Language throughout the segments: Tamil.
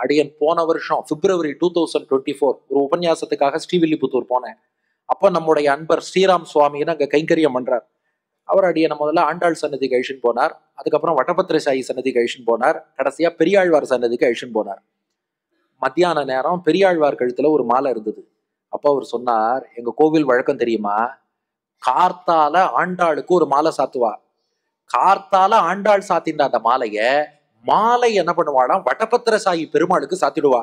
அடியன் போன வருஷம் February 2024 ஒரு உபன்யாசத்துக்காக ஸ்ரீவில்லிபுத்தூர் போனேன். அப்ப நம்முடைய அன்பர் ஸ்ரீராம் சுவாமின்னு அங்க கைங்கரியம் பண்றார். அவர் அடியனை முதல்ல ஆண்டாள் சன்னதிக்கு அழிச்சுன்னு போனார். அதுக்கப்புறம் வட்டபத்திர சாயி சன்னதிக்கு அழிச்சுன்னு போனார். கடைசியா பெரியாழ்வார் சன்னதிக்கு அழிச்சுன்னு போனார். மத்தியான நேரம் பெரியாழ்வார் கழுத்துல ஒரு மாலை இருந்தது. அப்ப அவர் சொன்னார், எங்க கோவில் வழக்கம் தெரியுமா, கார்த்தால ஆண்டாளுக்கு ஒரு மாலை சாத்துவா. கார்த்தால ஆண்டாள் சாத்தின்ற அந்த மாலை என்ன பண்ணுவாளாம், வட்டபத்திர சாயி பெருமாளுக்கு சாத்திடுவா.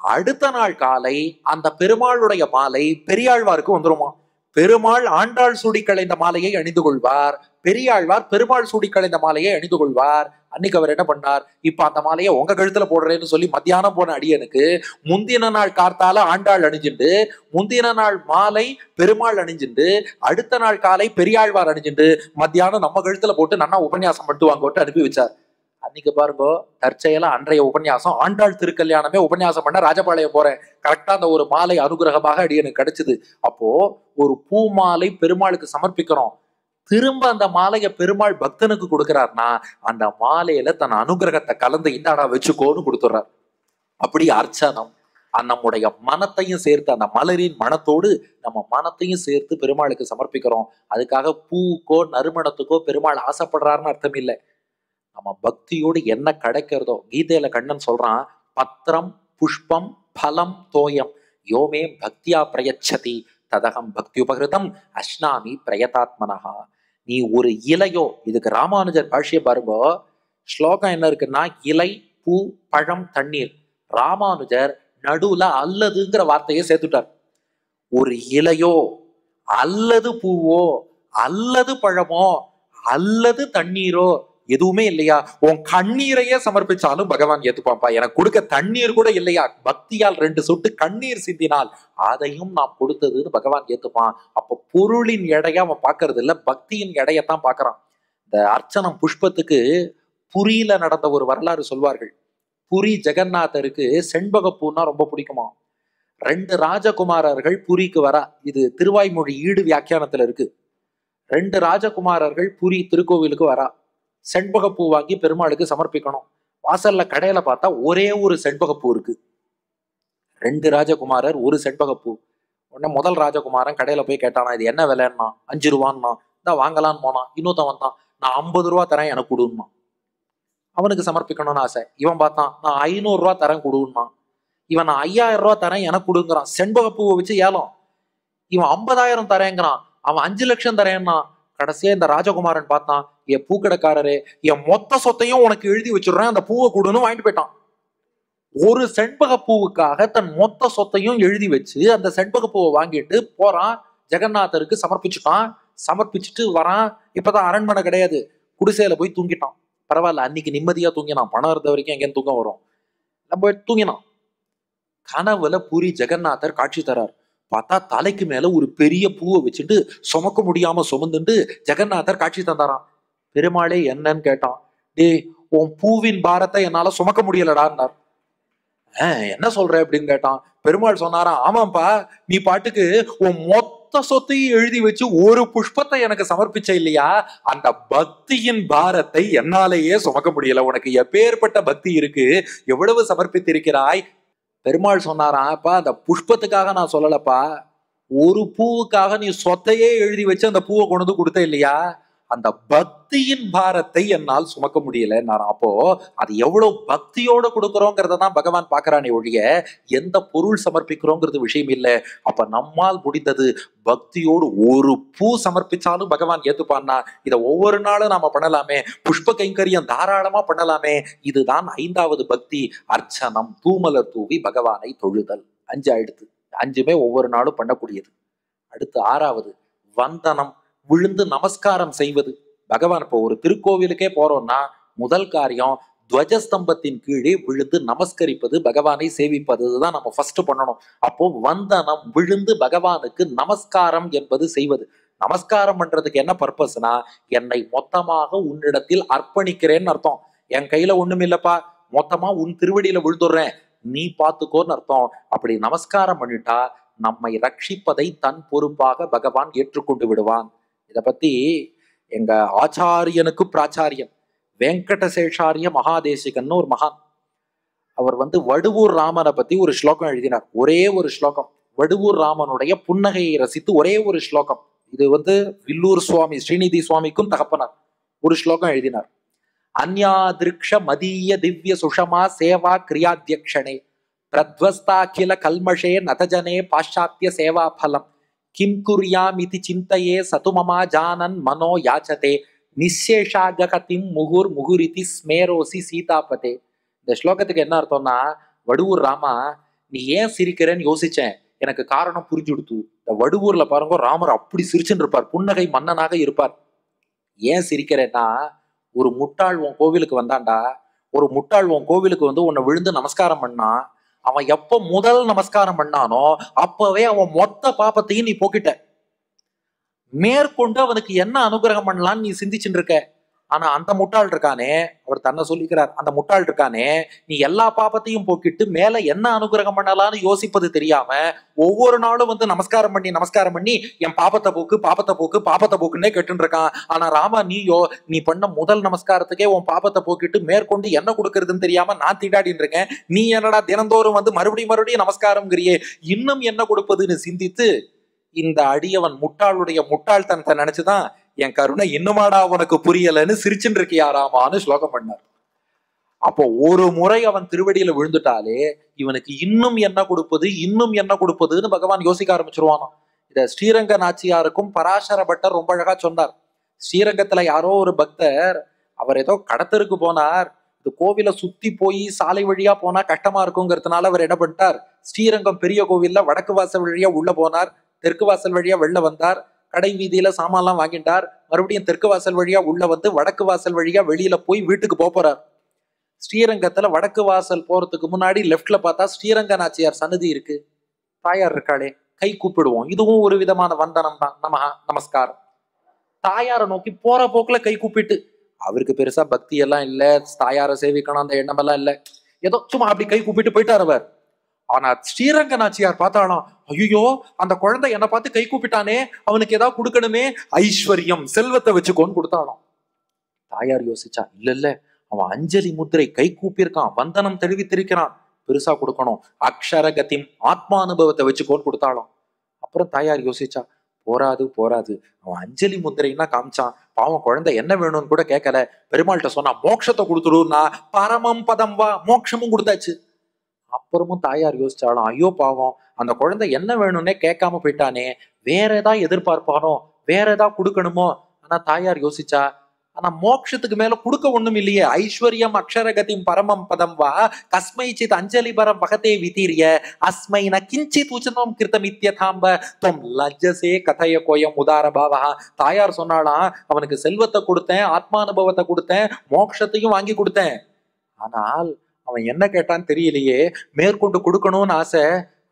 அடுத்த நாள் காலை அந்த பெருமாளுடைய மாலை பெரியாழ்வாருக்கு வந்துருமா. பெருமாள் ஆண்டாள் சூடி களைந்த மாலையை அணிந்து கொள்வார், பெரியாழ்வார் பெருமாள் சூடி களைந்த மாலையை அணிந்து கொள்வார். அன்னைக்கு அவர் என்ன பண்ணார், இப்ப அந்த மாலையை உங்க கழுத்துல போடுறேன்னு சொல்லி மத்தியானம் போன அடியனுக்கு முந்தின நாள் கார்த்தால ஆண்டாள் அணிஞ்சுண்டு, முந்தின நாள் மாலை பெருமாள் அணிஞ்சுண்டு, அடுத்த நாள் காலை பெரியாழ்வார் அணிஞ்சுண்டு, மத்தியானம் நம்ம கழுத்துல போட்டு நன்னா உபன்யாசம் பண்ணிட்டு வாங்கோட்டு அனுப்பி வச்சார். அன்னைக்கு பாருங்க, தற்செயலா அன்றைய உபன்யாசம் ஆண்டாள் திருக்கல்யாணமே உபன்யாசம் பண்ண ராஜபாளையம் போறேன். கரெக்டா அந்த ஒரு மாலை அனுகிரகமாக அடியனுக்கு கிடைச்சது. அப்போ ஒரு பூ மாலை பெருமாளுக்கு சமர்ப்பிக்கிறோம், திரும்ப அந்த மாலையை பெருமாள் பக்தனுக்கு கொடுக்கிறார்னா அந்த மாலையில தன் அனுகிரகத்தை கலந்து இந்தாடா வச்சுக்கோன்னு கொடுத்துறார். அப்படி அர்ச்சனம் நம்முடைய மனத்தையும் சேர்த்து, அந்த மலரின் மனத்தோடு நம்ம மனத்தையும் சேர்த்து பெருமாளுக்கு சமர்ப்பிக்கிறோம். அதுக்காக பூக்கோ நறுமணத்துக்கோ பெருமாள் ஆசைப்படுறாருன்னு அர்த்தம் இல்லை. நம்ம பக்தியோடு என்ன கிடைக்கிறதோ, கீதையில கண்ணன் சொல்றான், பத்திரம் புஷ்பம் பலம் தோயம் யோமே பக்தியா பிரயச்சதி ததகம் பக்தி உபகிருதம் அஷ்னாமி பிரயதாத்மனஹா. நீ ஒரு இலையோ, இதுக்கு ராமானுஜர் பாஷ்யம் பாருங்க, ஸ்லோகம் என்ன இருக்குன்னா, இலை பூ பழம் தண்ணீர். ராமானுஜர் நடுவுல அல்லதுங்கிற வார்த்தையை சேர்த்துட்டார். ஒரு இலையோ அல்லது பூவோ அல்லது பழமோ அல்லது தண்ணீரோ எதுவுமே இல்லையா, உன் கண்ணீரையே சமர்ப்பிச்சாலும் பகவான் ஏத்துப்பாப்பா. எனக்கு கொடுக்க தண்ணீர் கூட இல்லையா, பக்தியால் 2 சொட்டு கண்ணீர் சிந்தினால் அதையும் நாம் கொடுத்ததுன்னு பகவான் ஏத்துப்பான். அப்ப பொருளின் எடையா அவன் பாக்குறது இல்ல, பக்தியின் எடையத்தான் பாக்குறான். இந்த அர்ச்சனம் புஷ்பத்துக்கு புரியில நடந்த ஒரு வரலாறு சொல்வார்கள். புரி ஜெகநாதருக்கு செண்பகப்பூன்னா ரொம்ப பிடிக்குமா. 2 ராஜகுமாரர்கள் புரிக்கு வரா, இது திருவாய்மொழி ஈடு வியாக்கியானத்துல இருக்கு. 2 ராஜகுமாரர்கள் புரி திருக்கோவிலுக்கு வரா, செண்பகப்பூ வாங்கி பெருமாளுக்கு சமர்ப்பிக்கணும். வாசல்ல கடையில பார்த்தா ஒரே ஒரு செண்பகப்பூ இருக்கு. 2 ராஜகுமாரர் ஒரு செண்பகப்பூ. உடனே முதல் ராஜகுமாரன் கடையில போய் கேட்டானா, இது என்ன விலைன்னா, 5 ரூபான்னா. தான் வாங்கலான்னு போனான். இன்னொருத்தன் வந்தான், நான் 50 ரூபா தரேன் எனக்கு கொடுன்னா. அவனுக்கு சமர்ப்பிக்கணும்னு ஆசை. இவன் பார்த்தான், நான் 500 ரூபா தரேன் கொடுன்னா. இவன் நான் 5000 ரூபா தரேன் எனக்கு கொடுங்கிறான். செண்பகப்பூவை வச்சு ஏலம். இவன் 50,000 தரேங்கிறான், அவன் 5 லட்சம் தரேன்னா. கடைசியா இந்த ராஜகுமாரன் பார்த்தான், என் பூக்கடைக்காரரு என் மொத்த சொத்தையும் உனக்கு எழுதி வச்சிடுறேன், அந்த பூவை கொடுன்னு வாங்கிட்டு போயிட்டான். ஒரு செண்பக பூவுக்காக தன் மொத்த சொத்தையும் எழுதி வச்சு அந்த செண்பக பூவை வாங்கிட்டு போறான், ஜெகநாதருக்கு சமர்ப்பிச்சுட்டான். சமர்ப்பிச்சுட்டு வரான். இப்பதான் அரண்மனை கிடையாது, குடிசையில போய் தூங்கிட்டான். பரவாயில்ல, அன்னைக்கு நிம்மதியா தூங்கினான். பணம் இருந்த வரைக்கும் எங்கேயும் தூக்கம் வரும், நம்ம தூங்கினான். கனவுல பூரி ஜெகநாதர் காட்சி தரார். பார்த்தா தலைக்கு மேல ஒரு பெரிய பூவை வச்சுட்டு சுமக்க முடியாம சுமந்துட்டு ஜெகநாதர் காட்சி தந்தாராம். பெருமாளே என்னன்னு கேட்டான். டே, உன் பூவின் பாரத்தை என்னால சுமக்க முடியலடான்னார். என்ன சொல்ற அப்படின்னு கேட்டான். பெருமாள் சொன்னாராம், ஆமாப்பா, நீ பாட்டுக்கு உன் மொத்த சொத்தையும் எழுதி வச்சு ஒரு புஷ்பத்தை எனக்கு சமர்ப்பிச்ச இல்லையா, அந்த பக்தியின் பாரத்தை என்னாலேயே சுமக்க முடியல. உனக்கு எப்பேற்பட்ட பக்தி இருக்கு, எவ்வளவு சமர்ப்பித்திருக்கிறாய். பெருமாள் சொன்னாராம், அப்பா அந்த புஷ்பத்துக்காக நான் சொல்லலப்பா, ஒரு பூவுக்காக நீ சொத்தையே எழுதி வச்சு அந்த பூவை கொண்டு வந்து கொடுத்த இல்லையா, அந்த பக்தியின் பாரத்தை என்னால் சுமக்க முடியல. அப்போ அது எவ்வளவு பக்தியோட கொடுக்குறோங்கிறத தான் பகவான் பாக்குறானே ஒழிய எந்த பொருள் சமர்ப்பிக்கிறோங்கிறது விஷயம் இல்லை. அப்ப நம்மால் முடிந்தது பக்தியோடு ஒரு பூ சமர்ப்பிச்சாலும் பகவான் ஏத்துப்பான்னா, இதை ஒவ்வொரு நாளும் நாம பண்ணலாமே, புஷ்ப கைங்கரியம் தாராளமா பண்ணலாமே. இதுதான் 5வது பக்தி, அர்ச்சனம், தூமலர் தூவி பகவானை தொழுதல். 5 ஆயிடுத்து. 5மே ஒவ்வொரு நாளும் பண்ணக்கூடியது. அடுத்து 6வது வந்தனம், விழுந்து நமஸ்காரம் செய்வது. பகவான் இப்போ ஒரு திருக்கோவிலுக்கே போறோம்னா முதல் காரியம் துவஜஸ்தம்பத்தின் கீழே விழுந்து நமஸ்கரிப்பது, பகவானை சேவிப்பதுதான் நம்ம ஃபர்ஸ்ட் பண்ணணும். அப்போ வந்தனம், விழுந்து பகவானுக்கு நமஸ்காரம் என்பது செய்வது. நமஸ்காரம் பண்றதுக்கு என்ன பர்பஸ்னா, என்னை மொத்தமாக உன்னிடத்தில் அர்ப்பணிக்கிறேன்னு அர்த்தம். என் கையில ஒண்ணும் இல்லப்பா, மொத்தமா உன் திருவடியில விழுந்துடுறேன், நீ பாத்துக்கோன்னு அர்த்தம். அப்படி நமஸ்காரம் பண்ணிட்டா நம்மை ரட்சிப்பதை தன் பொறுப்பாக பகவான் ஏற்றுக்கொண்டு விடுவான். இதை பத்தி எங்க ஆச்சாரியனுக்கு பிராச்சாரியன் வெங்கடசேஷாரிய மகாதேசிகன்னு ஒரு மகான், அவர் வடுவூர் ராமனை பத்தி ஒரு ஸ்லோகம் எழுதினார். ஒரே ஒரு ஸ்லோகம். வடுவூர் ராமனுடைய புன்னகையை ரசித்து ஒரே ஒரு ஸ்லோகம். இது வில்லூர் சுவாமி ஸ்ரீநிதி சுவாமிக்கும் தகப்பனார். ஒரு ஸ்லோகம் எழுதினார். அந்யாதிருக்ஷ மதீய திவ்ய சுஷமா சேவா கிரியாத்தியக்ஷணே பிரத்வஸ்தாகில கல்மஷே நதஜனே பாஷாத்திய சேவா பலம் கிம் குர்யாமிதி சிந்தையே சதுமமா ஜானன் மனோ யாச்சதே நிசேஷாகதிம் முகுர் முகுரிதி ஸ்மேரோசி சீதாபதே. இந்த ஸ்லோகத்துக்கு என்ன அர்த்தம்னா, வடுவூர் ராமா நீ ஏன் சிரிக்கிறேன்னு யோசிச்சேன், எனக்கு காரணம் புரிஞ்சு கொடுத்து. இந்த வடுவூர்ல பாருங்க, ராமர் அப்படி சிரிச்சுன்னு இருப்பார், புன்னகை மன்னனாக இருப்பார். ஏன் சிரிக்கிறேன்னா, ஒரு முட்டாள் உன் கோவிலுக்கு வந்தான்டா, ஒரு முட்டாள் உன் கோவிலுக்கு உன்னை விழுந்து நமஸ்காரம் பண்ணா, அவன் எப்ப முதல் நமஸ்காரம் பண்ணானோ அப்பவே அவன் மொத்த பாபத்தையும் நீ போக்கிட்ட. மேற்கொண்டு அவனுக்கு என்ன அனுகிரகம் பண்ணலான்னு நீ சிந்திச்சுட்டு இருக்க. ஆனா அந்த முட்டாள் இருக்கானே, அவர் தன்னை சொல்லிக்கிறார், அந்த முட்டாள் இருக்கானே, நீ எல்லா பாபத்தையும் போக்கிட்டு மேல என்ன அனுகிரகம் பண்ணலான்னு யோசிப்பது தெரியாம ஒவ்வொரு நாளும் நமஸ்காரம் பண்ணி என் பாபத்தை போக்கு பாபத்தை போக்கு பாபத்தை போக்குன்னே கேட்டுன்னு இருக்கான். ஆனா ராமா நீயோ, நீ பண்ண முதல் நமஸ்காரத்துக்கே உன் பாபத்தை போக்கிட்டு மேற்கொண்டு என்ன கொடுக்கறதுன்னு தெரியாம நான் திண்டாடின்னு இருக்கேன். நீ என்னடா தினந்தோறும் மறுபடியும் நமஸ்காரம்ங்கிறியே, இன்னும் என்ன கொடுப்பதுன்னு சிந்தித்து இந்த அடியவன் முட்டாளுடைய முட்டாள்தனத்தை நினைச்சுதான் என் கருணை இன்னுமாடா உனக்கு புரியலன்னு சிரிச்சுட்டு இருக்கியா ராமான்னு ஸ்லோகம் பண்ணார். அப்போ ஒரு முறை அவன் திருவடியில விழுந்துட்டாலே இவனுக்கு இன்னும் என்ன கொடுப்பதுன்னு பகவான் யோசிக்க ஆரம்பிச்சிருவானோ. இத ஸ்ரீரங்க நாச்சியாருக்கும் பராசர பட்டர் ரொம்ப அழகா சொன்னார். ஸ்ரீரங்கத்துல யாரோ ஒரு பக்தர், அவர் ஏதோ கடத்தருக்கு போனார், இந்த கோவிலை சுத்தி போய் சாலை வழியா போனா கஷ்டமா இருக்குங்கிறதுனால அவர் என்ன பண்ணிட்டார், ஸ்ரீரங்கம் பெரிய கோவில்ல வடக்கு வாசல் வழியா உள்ள போனார், தெற்கு வாசல் வழியா வெளில வந்தார், கடை வீதியில சாமான்லாம் வாங்கிட்டார், மறுபடியும் தெற்கு வாசல் வழியா உள்ள வடக்கு வாசல் வழியா வெளியில போய் வீட்டுக்கு போறார். ஸ்ரீரங்கத்துல வடக்கு வாசல் போறதுக்கு முன்னாடி லெப்ட்ல பார்த்தா ஸ்ரீரங்க நாச்சியார் சன்னதி இருக்கு. தாயார் இருக்காளே, கை கூப்பிடுவோம், இதுவும் ஒரு விதமான வந்தனம் தான், நமஸ்காரம். தாயாரை நோக்கி போற போக்குல கை கூப்பிட்டு, அவருக்கு பெருசா பக்தி எல்லாம் இல்ல, தாயாரை சேவிக்கணும் அந்த எண்ணம் எல்லாம் இல்ல, ஏதோ சும்மா அப்படி கை கூப்பிட்டு போயிட்டார் அவர். ஆனா ஸ்ரீரங்க நாச்சியார் பார்த்தாலும், ஐயோ அந்த குழந்தை என்னை பார்த்து கை கூப்பிட்டானே, அவனுக்கு ஏதாவது கொடுக்கணுமே, ஐஸ்வர்யம் செல்வத்தை வச்சுக்கோன்னு கொடுத்தாலும். தாயார் யோசிச்சா, இல்ல அவன் அஞ்சலி முத்திரை கை கூப்பியிருக்கான், வந்தனம் தெரிவித்திருக்கிறான், பெருசா கொடுக்கணும், அக்ஷரகத்தின் ஆத்மானுபவத்தை வச்சுக்கோன்னு கொடுத்தாலும். அப்புறம் தாயார் யோசிச்சா, போராது அவன் அஞ்சலி முத்திரைன்னா காமிச்சான், பாவம் குழந்தை என்ன வேணும்னு கூட கேட்கல, பெருமாள்கிட்ட சொன்னா மோட்சத்தை கொடுத்துடுன்னா பரமம் பதம் வா, மோட்சமும் கொடுத்தாச்சு. அப்புறமும் தாயார் யோசிச்சாலும், ஐயோ பாவம் அந்த குழந்தை என்ன வேணும்னே கேட்காம போயிட்டானே, வேற ஏதாவது எதிர்பார்ப்பானோ, வேற ஏதாவது கொடுக்கணுமோ. ஆனா தாயார் யோசிச்சா, ஆனா மோட்சத்துக்கு மேல கொடுக்க ஒண்ணும் இல்லையே, ஐஸ்வர்யம் அக்ஷரகதிம் பரமம் பதம் வா கஸ்மை சித் அஞ்சலி பரம் பகத்தே விதீரிய அஸ்மை ந கிஞ்சித் உச்சனம் கிருத்தமித்யதாம்ப தொம் லஜ்ஜசே கதைய கோயம் உதார பாவா. தாயார் சொன்னாலாம், அவனுக்கு செல்வத்தை கொடுத்தேன், ஆத்மானுபவத்தை கொடுத்தேன், மோட்சத்தையும் வாங்கி கொடுத்தேன், ஆனால் அவன் என்ன கேட்டான்னு தெரியலையே, மேற்கொண்டு கொடுக்கணும்னு ஆசை,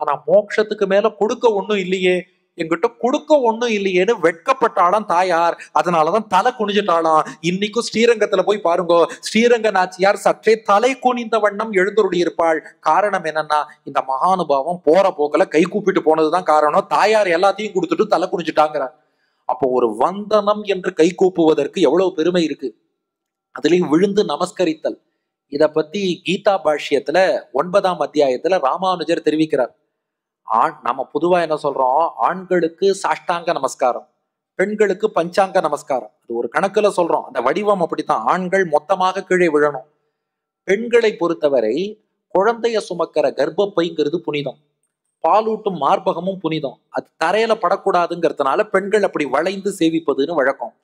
ஆனா மோட்சத்துக்கு மேல கொடுக்க ஒண்ணும் இல்லையே, என்கிட்ட கொடுக்க ஒண்ணும் இல்லையேன்னு வெட்கப்பட்டாலாம் தாயார். அதனாலதான் தலை குனிஞ்சிட்டாலாம். இன்னைக்கும் ஸ்ரீரங்கத்துல போய் பாருங்க, ஸ்ரீரங்க நாச்சியார் சற்றே தலை குனிந்த வண்ணம் எழுந்தருளி இருப்பாள். காரணம் என்னன்னா, இந்த மகானுபாவம் போற போக்குல கை கூப்பிட்டு போனதுதான் காரணம். தாயார் எல்லாத்தையும் கொடுத்துட்டு தலை குனிஞ்சிட்டாங்கிறார். அப்போ ஒரு வந்தனம் என்று கை கூப்புவதற்கு எவ்வளவு பெருமை இருக்கு. அதுலயும் விழுந்து நமஸ்கரித்தல், இத பத்தி கீதா பாஷ்யத்துல 9ஆம் அத்தியாயத்துல ராமானுஜர் தெரிவிக்கிறார். நம்ம பொதுவா என்ன சொல்றோம், ஆண்களுக்கு சாஷ்டாங்க நமஸ்காரம், பெண்களுக்கு பஞ்சாங்க நமஸ்காரம். அது ஒரு கணக்குல சொல்றோம், அந்த வடிவம் அப்படித்தான். ஆண்கள் மொத்தமாக கீழே விழணும். பெண்களை பொறுத்தவரை குழந்தைய சுமக்கிற கர்ப்பப்பைங்கிறது புனிதம், பாலூட்டும் மார்பகமும் புனிதம். அது தரையில படக்கூடாதுங்கிறதுனால பெண்கள் அப்படி வளைந்து சேவிப்பதுன்னு வழக்கம்.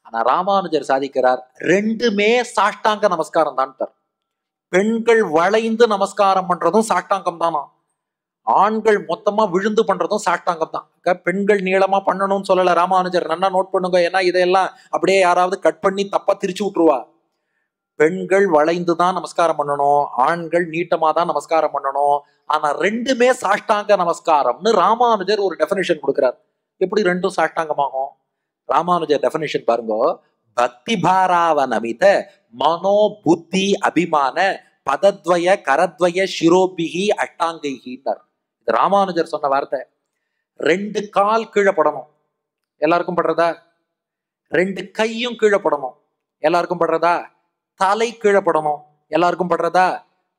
ஆனா ராமானுஜர் சாதிக்கிறார், ரெண்டுமே சாஷ்டாங்க நமஸ்காரம் தான். பெண்கள் வளைந்து நமஸ்காரம் பண்றதும் சாஷ்டாங்கம் தானா, ஆண்கள் மொத்தமா விழுந்து பண்றதும் சாஷ்டாங்கம் தான். பெண்கள் நீளமா பண்ணணும்னு சொல்லல ராமானுஜர், நல்லா நோட் பண்ணுங்க, ஏன்னா இதெல்லாம் அப்படியே யாராவது கட் பண்ணி தப்பா திரிச்சு விட்டுருவா. பெண்கள் வளைந்துதான் நமஸ்காரம் பண்ணணும், ஆண்கள் நீட்டமா தான் நமஸ்காரம் பண்ணணும். ஆனா ரெண்டுமே சாஷ்டாங்க நமஸ்காரம்னு ராமானுஜர் ஒரு டெபினிஷன் கொடுக்கிறார். எப்படி ரெண்டும் சாஷ்டாங்கமாகும்? ராமானுஜர் டெபினிஷன் பாருங்க, பக்தி பாராவனமித மனோ புத்தி அபிமான பதத்வய கரத்வய சிரோபிகி அஷ்டாங்கைகிட்டார். இது ராமானுஜர் சொன்ன வார்த்தை. ரெண்டு கால் கீழே படணும், எல்லாருக்கும் படுறதா? ரெண்டு கையும் கீழே படணும், எல்லாருக்கும் படுறதா? தலை கீழே படணும், எல்லாருக்கும் படுறதா?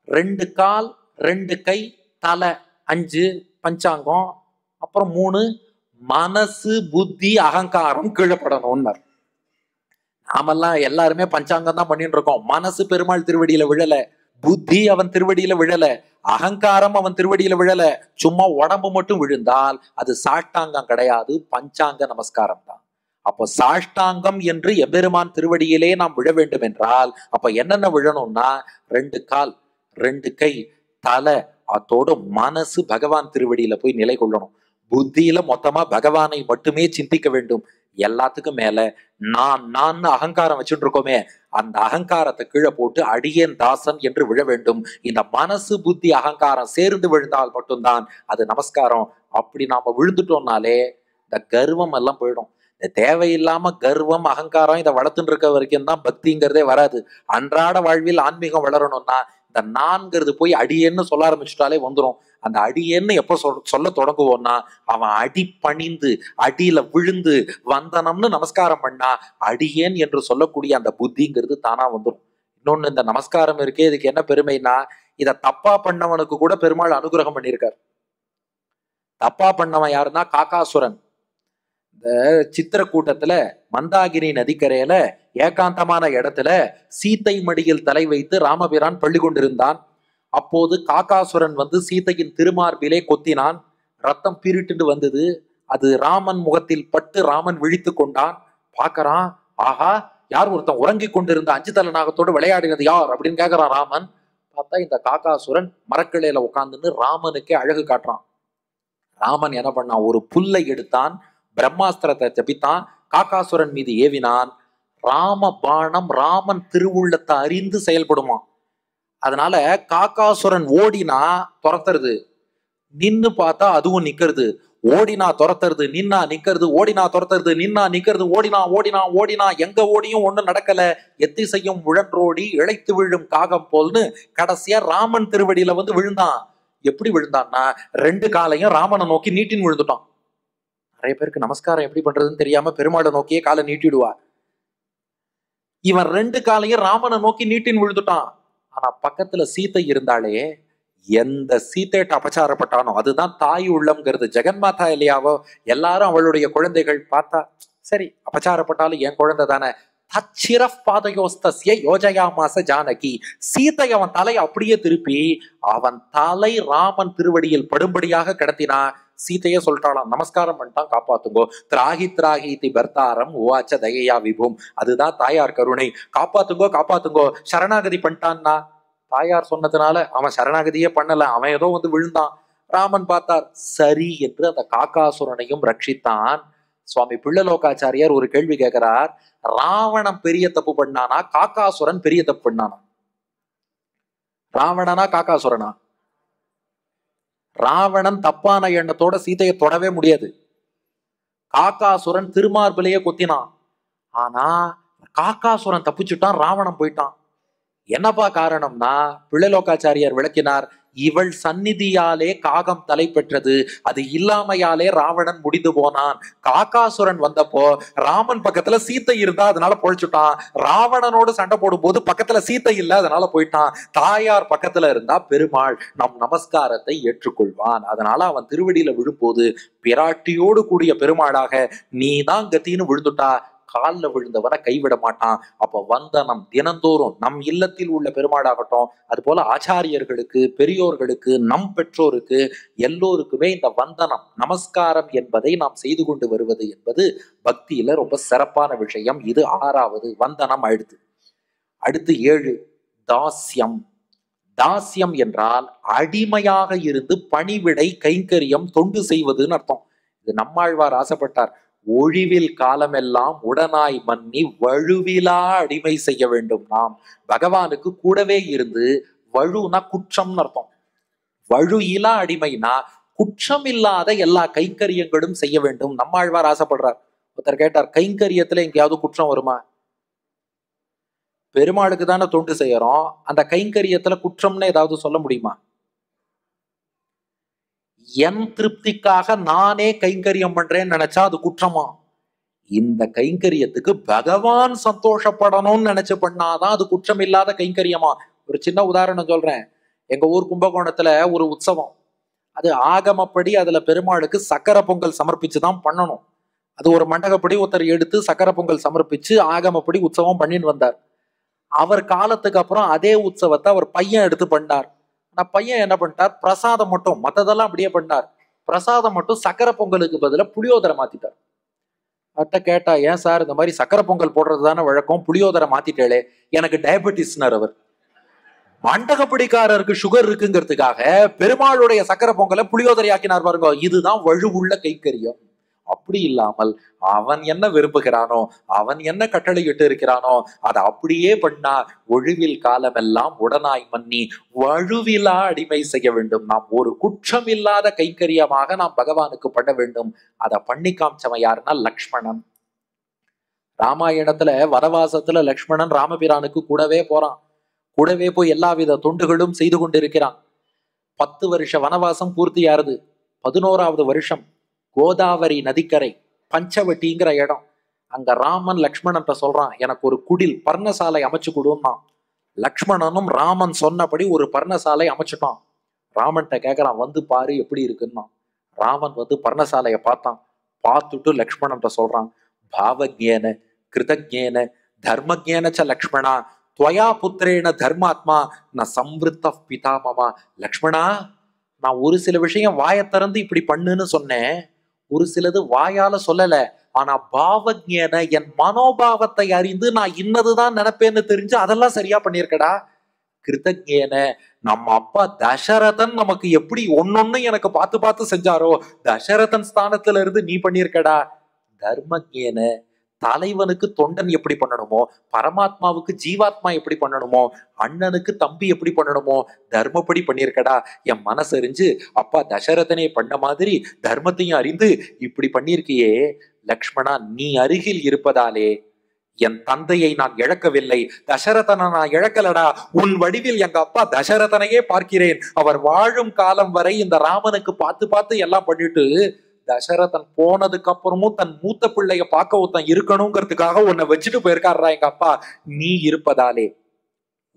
2 கால் 2 கை தலை 5 பஞ்சாங்கம், அப்புறம் 3 மனசு புத்தி அகங்காரம் கீழப்படணும்னார். நாமெல்லாம் எல்லாருமே பஞ்சாங்கம் தான் பண்ணிட்டு இருக்கோம். மனசு பெருமாள் திருவடியில விழல, புத்தி அவன் திருவடியில விழல, அகங்காரம் அவன் திருவடியில விழல. சும்மா உடம்பு மட்டும் விழுந்தால் அது சாஷ்டாங்கம் கிடையாது, பஞ்சாங்க நமஸ்காரம் தான். அப்போ சாஷ்டாங்கம் என்று எம்பெருமான் திருவடியிலே நாம் விழ வேண்டும் என்றால் அப்ப என்னென்ன விழணும்னா 2 கால் 2 கை தலை, அதோட மனசு பகவான் திருவடியில போய் நிலை கொள்ளணும். புத்தியில மொத்தமா பகவானை மட்டுமே சிந்திக்க வேண்டும். எல்லாத்துக்கும் மேல நான் அகங்காரம் வச்சுட்டு இருக்கோமே, அந்த அகங்காரத்தை கீழே போட்டு அடியேன் தாசன் என்று விழ வேண்டும். இந்த மனசு புத்தி அகங்காரம் சேர்ந்து விழுந்தால் மட்டும்தான் அது நமஸ்காரம். அப்படி நாம விழுந்துட்டோம்னாலே இந்த கர்வம் எல்லாம் போயிடும். இந்த தேவையில்லாம கர்வம் அகங்காரம் இதை வளர்த்துட்டு இருக்க வரைக்கும் தான் பக்திங்கிறதே வராது. அன்றாட வாழ்வில் ஆன்மீகம் வளரணும்னா இந்த நான்கிறது போய் அடியேன்னு சொல்ல ஆரம்பிச்சுட்டாலே வந்துடும். அந்த அடியேன்னு எப்ப சொல்ல தொடங்குவோம்னா அவன் அடி பணிந்து அடியில விழுந்து வந்தனம்னு நமஸ்காரம் பண்ணா அடியேன் என்று சொல்லக்கூடிய அந்த புத்திங்கிறது தானா வந்துடும். இன்னொன்னு, இந்த நமஸ்காரம் இருக்கே, இதுக்கு என்ன பெருமைனா இதை தப்பா பண்ணவனுக்கு கூட பெருமாள் அனுகிரகம் பண்ணியிருக்கார். தப்பா பண்ணவன் யாருன்னா காகாசுரன். இந்த சித்திரக்கூட்டத்துல மந்தாகினி நதிக்கரையில ஏகாந்தமான இடத்துல சீத்தை மடியில் தலை வைத்து ராமபிரான் பள்ளி கொண்டிருந்தான். அப்போது காகாசுரன் வந்து சீத்தையின் திருமார்பிலே கொத்தினான். ரத்தம் பீரிட்டு வந்தது. அது ராமன் முகத்தில் பட்டு ராமன் விழித்து கொண்டான். பாக்குறான், ஆஹா, யார் ஒருத்தன் உறங்கி கொண்டிருந்த 5 தலை நாகத்தோடு விளையாடினது யார் அப்படின்னு கேக்குறான் ராமன். பார்த்தா இந்த காகாசுரன் மரக்கிளையில உட்கார்ந்துன்னு ராமனுக்கே அழகு காட்டுறான். ராமன் என்ன பண்ணான், ஒரு புல்லை எடுத்தான், பிரம்மாஸ்திரத்தை ஜபித்தான், காகாசுரன் மீது ஏவினான். ராம பாணம் ராமன் திருவுள்ளத்தை அறிந்து செயல்படுமா. அதனால காகாசுரன் ஓடினா துரத்துறது, நின்னு பார்த்தா அதுவும் நிக்கிறது. ஓடினா துரத்துறது, நின்னா நிக்கிறது, ஓடினா துரத்துறது, நின்னா நிக்கிறது, ஓடினா எங்க ஓடியும் ஒண்ணும் நடக்கல. எத்திசையும் உழன்றோடி இழைத்து விழும் காகம் போல்னு கடைசியா ராமன் திருவடியில வந்து விழுந்தான். எப்படி விழுந்தான்னா 2 காலையும் ராமனை நோக்கி நீட்டின்னு விழுந்துட்டான். நிறைய பேருக்கு நமஸ்காரம் எப்படி பண்றதுன்னு தெரியாம பெருமாளை நோக்கியே காலை நீட்டிடுவா. இவன் 2 காலையும் ராமனை நோக்கி நீட்டின்னு விழுந்துட்டான். ஆனா பக்கத்துல சீத்தை இருந்தாலே, எந்த சீத்தைட்ட அபச்சாரப்பட்டானோ, அதுதான் தாய் உள்ளம்ங்கிறது. ஜெகன்மாதா இல்லையாவோ, எல்லாரும் அவளுடைய குழந்தைகள். பார்த்தா சரி அபச்சாரப்பட்டாலும் என் குழந்தை தானே. தச்சிரப் பாதயோஸ்தஸ்ய யோஜயாமாச ஜானகி. சீத்தை அவன் தலை அப்படியே திருப்பி அவன் தலை ராமன் திருவடியில் படும்படியாக கிடத்தினா. சீத்தையே சொல்லிட்டாளாம், நமஸ்காரம் பண்ணிட்டான், காப்பாத்துங்கோ. திராகி திராகி பர்த்தாரம் உவாச்ச தயையா விபூம். அதுதான் தாயார் கருணை. காப்பாத்துங்கோ காப்பாத்துங்கோ. சரணாகதி பண்ணிட்டான்னா, தாயார் சொன்னதுனால அவன் சரணாகதியே பண்ணல, அவன் ஏதோ வந்து விழுந்தான். ராமன் பார்த்தார், சரி என்று அந்த காகாசுரனையும் ரட்சித்தான். சுவாமி பிள்ளலோகாச்சாரியார் ஒரு கேள்வி கேட்கிறார், ராவணன் பெரிய தப்பு பண்ணானா காகாசுரன் பெரிய தப்பு பண்ணானா? ராவணனா காகாசுரனா? ராவணன் தப்பான எண்ணத்தோட சீதையை தொடவே முடியாது. காகாசுரன் திருமார்பிலேயே கொத்தினான். ஆனா காகாசுரன் தப்பிச்சுட்டான், ராவணன் போயிட்டான். என்னப்பா காரணம்னா பிள்ளலோகாச்சாரியார் விளக்கினார், இவள் சந்நிதியாலே காகம் தலை பெற்றது, அது இல்லாமையாலே ராவணன் முடிந்து போனான். காகாசுரன் வந்தப்போ ராமன் பக்கத்துல சீத்தை இருந்தா அதனால பொழைச்சுட்டான். ராவணனோடு சண்டை போடும் போது பக்கத்துல சீத்தை இல்ல, அதனால போயிட்டான். தாயார் பக்கத்துல இருந்தா பெருமாள் நம் நமஸ்காரத்தை ஏற்றுக்கொள்வான். அதனால அவன் திருவடியில விழும்போது பிராட்டியோடு கூடிய பெருமாளாக நீதான் கத்தின்னு விழுந்துட்டா, காலில் விழுந்தவனை கைவிட மாட்டான். அப்ப வந்தனம் தினந்தோறும் நம் இல்லத்தில் உள்ள பெருமாளாகட்டும், அது போல ஆச்சாரியர்களுக்கு, பெரியோர்களுக்கு, நம் பெற்றோருக்கு, எல்லோருக்குமே இந்த வந்தனம் நமஸ்காரம் என்பதை நாம் செய்து கொண்டு வருவது என்பது பக்தியில ரொம்ப சிறப்பான விஷயம். இது 6வது வந்தனம். அடுத்து 7 தாஸ்யம். தாஸ்யம் என்றால் அடிமையாக இருந்து பணிவிடை கைங்கரியம் தொண்டு செய்வதுன்னு அர்த்தம். இது நம்மாழ்வார் ஆசைப்பட்டார், ஒழிவில் காலமெல்லாம் உடனாய் மன்னி வழுவிலா அடிமை செய்ய வேண்டும். நாம் பகவானுக்கு கூடவே இருந்து, வழுனா குற்றம்னு அர்த்தம், வழு இலா அடிமைனா குற்றம் இல்லாத எல்லா கைங்கரியங்களும் செய்ய வேண்டும். நம்மாழ்வார் ஆசைப்படுறார். ஒருத்தர் கேட்டார், கைங்கரியத்துல எங்கேயாவது குற்றம் வருமா? பெருமாளுக்கு தானே தொண்டு செய்யறோம், அந்த கைங்கரியத்துல குற்றம்னு ஏதாவது சொல்ல முடியுமா? என் திருப்திக்காக நானே கைங்கரியம் பண்றேன்னு நினைச்சா அது குற்றமா? இந்த கைங்கரியத்துக்கு பகவான் சந்தோஷப்படணும்னு நினைச்சு பண்ணாதான் அது குற்றம் இல்லாத கைங்கரியமா? ஒரு சின்ன உதாரணம் சொல்றேன். எங்க ஊர் கும்பகோணத்துல ஒரு உற்சவம். அது ஆகமப்படி அதுல பெருமாளுக்கு சக்கரை பொங்கல் சமர்ப்பிச்சுதான் பண்ணணும். அது ஒரு மண்டகப்படி ஒருத்தர் எடுத்து சக்கரை பொங்கல் சமர்ப்பிச்சு ஆகமப்படி உற்சவம் பண்ணின்னு வந்தார். அவர் காலத்துக்கு அப்புறம் அதே உற்சவத்தை அவர் பையன் எடுத்து பண்ணார். ஆனா பையன் என்ன பண்ணிட்டார், பிரசாதம் மட்டும், மத்ததெல்லாம் அப்படியே பண்ணார், பிரசாதம் மட்டும் சக்கரை பொங்கலுக்கு பதிலா புளியோதரை மாத்திட்டார். அவர்கிட்ட கேட்டா, ஏன் சார் இந்த மாதிரி சக்கரை பொங்கல் போடுறது தானே வழக்கம், புளியோதரை மாத்திட்டேளே? எனக்கு டயபெட்டிஸ்னார் அவர். மண்டகப்படிக்காரருக்கு சுகர் இருக்குங்கிறதுக்காக பெருமாளுடைய சக்கரை பொங்கலை புளியோதரை ஆக்கினார் பாருங்க. இதுதான் வலுவுள்ள கைக்கரியம். அப்படி இல்லாமல் அவன் என்ன விரும்புகிறானோ, அவன் என்ன கட்டளையிட்டு இருக்கிறானோ அதை அப்படியே பண்ணா ஒழுவில் காலமெல்லாம் உடனாய் மன்னி வழுவிலா அடிமை செய்ய வேண்டும். நாம் ஒரு குற்றம் இல்லாத கைக்கரியமாக நாம் பகவானுக்கு பண்ண வேண்டும். அதை பண்ணி காமிச்சவன் யாருன்னா லக்ஷ்மணன். ராமாயணத்துல வனவாசத்துல லக்ஷ்மணன் ராமபிரானுக்கு கூடவே போறான். கூடவே போய் எல்லா வித தொண்டுகளும் செய்து கொண்டிருக்கிறான். 10 வருஷ வனவாசம் பூர்த்தியாருது. 11வது வருஷம் கோதாவரி நதிக்கரை பஞ்சவட்டிங்கிற இடம். அங்க ராமன் லக்ஷ்மணன் சொல்றான், எனக்கு ஒரு குடில் பர்ணசாலை அமைச்சு கொடுன்னா. லக்ஷ்மணனும் ராமன் சொன்னபடி ஒரு பர்ணசாலை அமைச்சுட்டான். ராமன்கிட்ட கேட்கறான், வந்து பாரு எப்படி இருக்குன்னா. ராமன் வந்து பர்ணசாலையை பார்த்தான். பார்த்துட்டு லக்ஷ்மணன் சொல்றான், பாவஜேன கிருதஜேன தர்மஜேனச்ச லக்ஷ்மணா துவயா புத்திரேன தர்மாத்மா ந சம்ருத்த பிதாமமா. லக்ஷ்மணா, நான் ஒரு சில விஷயம் வாயை திறந்து இப்படி பண்ணுன்னு சொன்னேன், ஒரு சிலது வாயால சொல்லல. ஆனா பாவஜேன என் மனோபாவத்தை அறிந்து நான் இன்னதுதான் நினைப்பேன்னு தெரிஞ்சு அதெல்லாம் சரியா பண்ணிருக்கடா. கிருதஜேன நம்ம அப்பா தசரதன் நமக்கு எப்படி ஒன்னொன்னு எனக்கு பார்த்து பார்த்து செஞ்சாரோ, தசரதன் ஸ்தானத்துல இருந்து நீ பண்ணிருக்கடா. தர்மஜேன தலைவனுக்கு தொண்டன் எப்படி பண்ணணுமோ, பரமாத்மாவுக்கு ஜீவாத்மா எப்படி பண்ணணுமோ, அண்ணனுக்கு தம்பி எப்படி பண்ணணுமோ தர்மப்படி பண்ணிருக்கடா. என் மனசு அறிஞ்சு அப்பா தசரதனே பண்ண மாதிரி தர்மத்தையும் அறிந்து இப்படி பண்ணிருக்கியே. லக்ஷ்மணா, நீ அருகில் இருப்பதாலே என் தந்தையை நான் இழக்கவில்லை, தசரதனை நான் இழக்கலடா. உன் வடிவில் எங்க அப்பா தசரதனையே பார்க்கிறேன். அவர் வாழும் காலம் வரை இந்த ராமனுக்கு பார்த்து பார்த்து எல்லாம் பண்ணிட்டு தசரதன் போனதுக்கு அப்புறமும் தன் மூத்த பிள்ளைய பார்க்க ஒருத்தன் இருக்கணுங்கிறதுக்காக உன்னை வச்சுட்டு போயிருக்காரா எங்க அப்பா. நீ இருப்பதாலே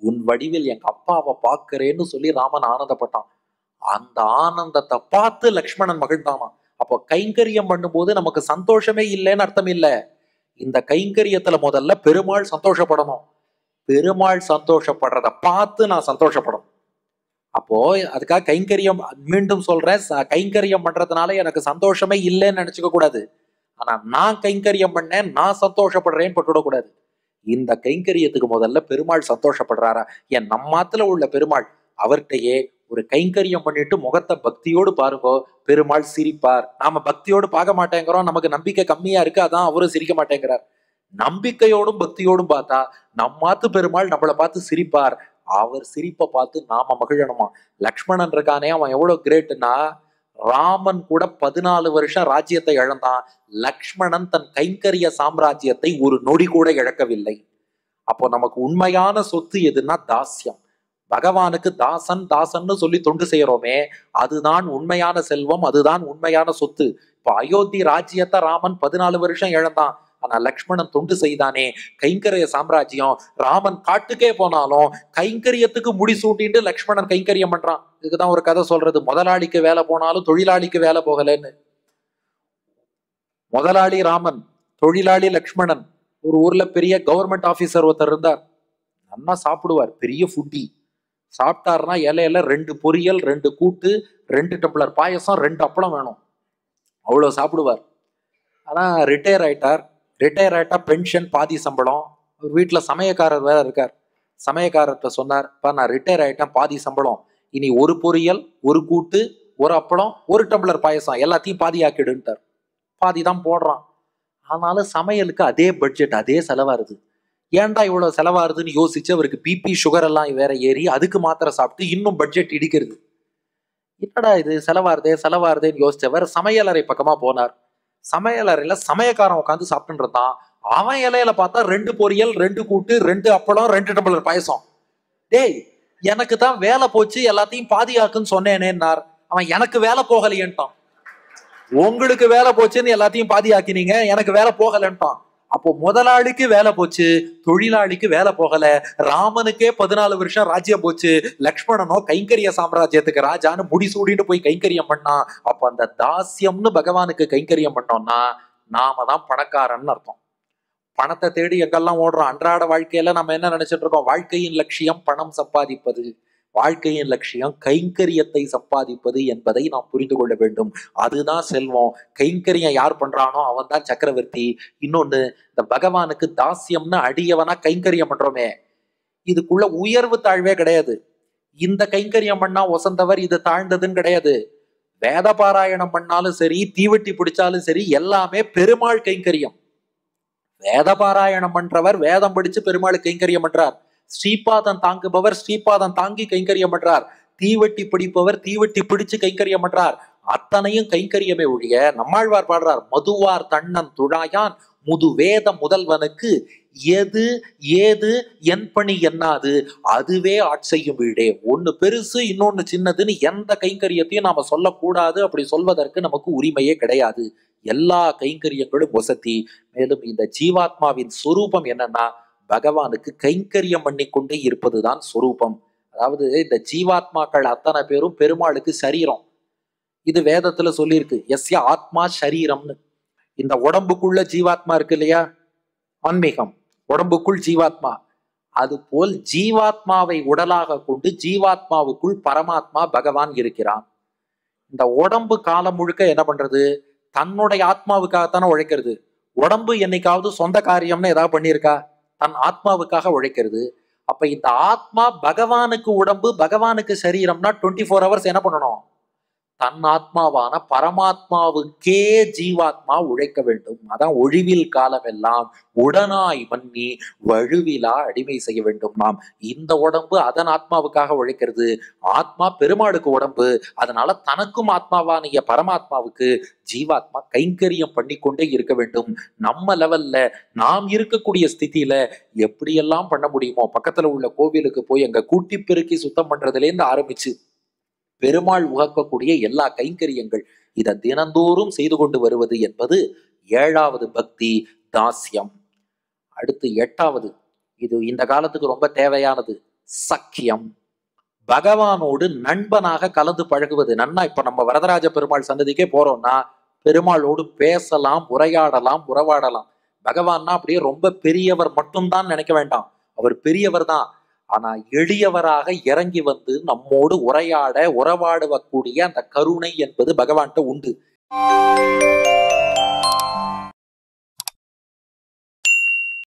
உன் வடிவில் எங்க அப்பாவை பார்க்கிறேன்னு சொல்லி ராமன் ஆனந்தப்பட்டான். அந்த ஆனந்தத்தை பார்த்து லக்ஷ்மணன் மகிழ்ந்தானா. அப்போ கைங்கரியம் பண்ணும்போது நமக்கு சந்தோஷமே இல்லைன்னு அர்த்தம் இல்லை. இந்த கைங்கரியத்துல முதல்ல பெருமாள் சந்தோஷப்படணும். பெருமாள் சந்தோஷப்படுறத பார்த்து நான் சந்தோஷப்படணும். அப்போ அதுக்காக கைங்கரியம், மீண்டும் சொல்றேன், கைங்கரியம் பண்றதுனால எனக்கு சந்தோஷமே இல்லைன்னு நினைச்சுக்க கூடாது. ஆனா நான் கைங்கரியம் பண்ணேன், நான் சந்தோஷப்படுறேன்னு பட்டுவிடக்கூடாது. இந்த கைங்கரியத்துக்கு முதல்ல பெருமாள் சந்தோஷப்படுறாரா? என் நம்மாத்துல உள்ள பெருமாள், அவர்கிட்டயே ஒரு கைங்கரியம் பண்ணிட்டு முகத்தை பக்தியோடு பாருங்கோ, பெருமாள் சிரிப்பார். நாம பக்தியோடு பார்க்க மாட்டேங்கிறோம், நமக்கு நம்பிக்கை கம்மியா இருக்கு, அதான் அவரும் சிரிக்க மாட்டேங்கிறார். நம்பிக்கையோடும் பக்தியோடும் பார்த்தா நம்மாத்து பெருமாள் நம்மளை பார்த்து சிரிப்பார். அவர் சிரிப்பை பார்த்து நாம மகிழணுமா. லக்ஷ்மணன் இருக்கானே, அவன் எவ்வளவு கிரேட்னா, ராமன் கூட 14 வருஷம் ராஜ்யத்தை இழந்தான். லக்ஷ்மணன் தன் கைங்கரிய சாம்ராஜ்யத்தை ஒரு நொடி கூட இழக்கவில்லை. அப்போ நமக்கு உண்மையான சொத்து எதுன்னா தாஸ்யம். பகவானுக்கு தாசன் தாசன்னு சொல்லி தொண்டு செய்யறோமே, அதுதான் உண்மையான செல்வம், அதுதான் உண்மையான சொத்து. இப்போ அயோத்தி ராஜ்யத்தை ராமன் 14 வருஷம் இழந்தான். ஆனா லக்ஷ்மணன் தொண்டு செய்தானே, கைங்கரிய சாம்ராஜ்யம். ராமன் காட்டுக்கே போனாலும் கைங்கரியத்துக்கு முடிசூட்டிட்டு லக்ஷ்மணன் கைங்கரியம் பண்றான். இதுக்குதான் ஒரு கதை சொல்றது, முதலாளிக்கு வேலை போனாலும் தொழிலாளிக்கு வேலை போகலன்னு. முதலாளி ராமன், தொழிலாளி லக்ஷ்மணன். ஒரு ஊர்ல பெரிய கவர்மெண்ட் ஆபீசர் ஒருத்தர் இருந்தார். நல்லா சாப்பிடுவார், பெரிய ஃபுட்டி. சாப்பிட்டாருன்னா இலையில 2 பொரியல், 2 கூட்டு, 2 டம்ளர் பாயசம், 2 அப்பளம் வேணும். அவ்வளவு சாப்பிடுவார். ஆனா ரிட்டையர் ஆயிட்டார். ரிட்டையர் ஆயிட்டா பென்ஷன், பாதி சம்பளம். ஒரு வீட்டுல சமயக்காரர் வேற இருக்கார். சமயக்காரர்கிட்ட சொன்னார், நான் ரிட்டையர் ஆயிட்டேன், பாதி சம்பளம், இனி 1 பொரியல், 1 கூட்டு, 1 அப்பளம், 1 டம்ளர் பாயசம் எல்லாத்தையும் பாதி ஆக்கிடுன்ட்டார். பாதி தான் போடுறான். ஆனாலும் சமையலுக்கு அதே பட்ஜெட், அதே செலவாருது. ஏன்டா இவ்வளவு செலவாருதுன்னு யோசிச்சு அவருக்கு பிபி சுகர் எல்லாம் வேற ஏறி அதுக்கு மாத்திரை சாப்பிட்டு இன்னும் பட்ஜெட் இடிக்கிறது. என்னடா இது செலவாருதேன்னு யோசிச்சவர் சமையலறை பக்கமா போனார். சமையலறையில சமயக்காரன் உட்காந்து சாப்பிட்டு இருந்தான். அவன் இலையில பார்த்தா 2 பொரியல், 2 கூட்டு, 2 அப்பளம், 2 டம்ளர் பாயசம். டேய், எனக்கு தான் வேலை போச்சு, எல்லாத்தையும் பாதியாக்குன்னு சொன்னேனேன்னார். அவன் எனக்கு வேலை போகலையேன்ட்டான். உங்களுக்கு வேலை போச்சுன்னு எல்லாத்தையும் பாதியாக்கினீங்க, எனக்கு வேலை போகலன்ட்டான். அப்போ முதலாளிக்கு வேலை போச்சு, தொழிலாளிக்கு வேலை போகல. ராமனுக்கே 14 வருஷம் ராஜ்யம் போச்சு, லக்ஷ்மணனோ கைங்கரிய சாம்ராஜ்யத்துக்கு ராஜான்னு முடிசூடிட்டு போய் கைங்கரியம் பண்ணான். அப்ப அந்த தாசியம்னு பகவானுக்கு கைங்கரியம் பண்ணோம்னா நாம தான் பணக்காரன்னு அர்த்தம். பணத்தை தேடி எங்கெல்லாம் ஓடுறோம். அன்றாட வாழ்க்கையில நம்ம என்ன நினைச்சிட்டு இருக்கோம்? வாழ்க்கையின் லட்சியம் பணம் சம்பாதிப்பது, வாழ்க்கையின் லட்சியம் கைங்கரியத்தை சம்பாதிப்பது என்பதை நாம் புரிந்து கொள்ள வேண்டும். அதுதான் செல்வம். கைங்கரியம் யார் பண்றானோ அவன் தான் சக்கரவர்த்தி. இன்னொன்னு, இந்த பகவானுக்கு தாசியம்னு அடியவனா கைங்கரியம் பண்றோமே, இதுக்குள்ள உயர்வு தாழ்வே கிடையாது. இந்த கைங்கரியம் பண்ணா ஒசந்தவர், இது தாழ்ந்ததுன்னு கிடையாது. வேத பாராயணம் பண்ணாலும் சரி, தீவெட்டி பிடிச்சாலும் சரி, எல்லாமே பெருமாள் கைங்கரியம். வேத பாராயணம் பண்றவர் வேதம் படிச்சு பெருமாள் கைங்கரியம் பண்றார். ஸ்ரீபாதம் தாங்குபவர் ஸ்ரீபாதம் தாங்கி கைங்கரியம் பண்றார். தீவெட்டி பிடிப்பவர் தீவெட்டி பிடிச்சு கைங்கரியம் பண்றார். அத்தனையும் கைங்கரியமே ஒழிய, நம்மாழ்வார் பாடுறார், மதுவார் தண்ணன் துழாயான் முது வேத முதல்வனுக்கு எது ஏது என் பணி என்னாது அதுவே ஆட்செய்யும் வீடே. ஒண்ணு பெருசு இன்னொன்னு சின்னதுன்னு எந்த கைங்கரியத்தையும் நாம சொல்லக்கூடாது. அப்படி சொல்வதற்கு நமக்கு உரிமையே கிடையாது. எல்லா கைங்கரியங்களும் வசதி. மேலும் இந்த ஜீவாத்மாவின் சொரூபம் என்னன்னா, பகவானுக்கு கைங்கரியம் பண்ணி கொண்டே இருப்பதுதான் சொரூபம். அதாவது இந்த ஜீவாத்மாக்கள் அத்தனை பேரும் பெருமாளுக்கு சரீரம். இது வேதத்துல சொல்லியிருக்கு, எஸ்ய ஆத்மா சரீரம்னு. இந்த உடம்புக்குள்ள ஜீவாத்மா இருக்கு இல்லையா, ஆன்மீகம், உடம்புக்குள் ஜீவாத்மா. அது போல் ஜீவாத்மாவை உடலாக கொண்டு ஜீவாத்மாவுக்குள் பரமாத்மா பகவான் இருக்கிறான். இந்த உடம்பு காலம் முழுக்க என்ன பண்றது? தன்னுடைய ஆத்மாவுக்காகத்தானே உழைக்கிறது. உடம்பு என்னைக்காவது சொந்த காரியம்னு ஏதாவது பண்ணியிருக்கா? தன் ஆத்மாவுக்காக உழைக்கிறது. அப்ப இந்த ஆத்மா பகவானுக்கு உடம்பு, பகவானுக்கு சரீரம்னா 24 hours என்ன பண்ணணும்? தன் ஆத்மாவான பரமாத்மாவுக்கே ஜீவாத்மா உழைக்க வேண்டும். அதான் ஒழிவில் காலம் எல்லாம் உடனாய் மன்னி வழுவிலா அடிமை செய்ய வேண்டும். நாம் இந்த உடம்பு அதன் ஆத்மாவுக்காக உழைக்கிறது, ஆத்மா பெருமாளுக்கு உடம்பு. அதனால தனக்கும் ஆத்மாவானிய பரமாத்மாவுக்கு ஜீவாத்மா கைங்கரியம் பண்ணி கொண்டே இருக்க வேண்டும். நம்ம லெவல்ல நாம் இருக்கக்கூடிய ஸ்திதியில எப்படியெல்லாம் பண்ண முடியுமோ, பக்கத்துல உள்ள கோவிலுக்கு போய் அங்க கூட்டி பெருக்கி சுத்தம் பண்றதுல இருந்து ஆரம்பிச்சு பெருமாள் உகக்கக்கூடிய எல்லா கைங்கரியங்கள், இதை தினந்தோறும் செய்து கொண்டு வருவது என்பது 7வது பக்தி, தாஸ்யம். அடுத்து 8வது, இது இந்த காலத்துக்கு ரொம்ப தேவையானது, சக்கியம். பகவானோடு நண்பனாக கலந்து பழகுவது. நன்னா இப்ப நம்ம வரதராஜ பெருமாள் சன்னதிக்கே போறோம்னா பெருமாளோடு பேசலாம், உரையாடலாம், உறவாடலாம். பகவான்னா அப்படியே ரொம்ப பெரியவர் மட்டும்தான் நினைக்க வேண்டாம். அவர் பெரியவர் தான். ஆனா எளியவராக இறங்கி வந்து நம்மோடு உரையாட உறவாடக்கூடிய அந்த கருணை என்பது பகவான்கிட்ட உண்டு.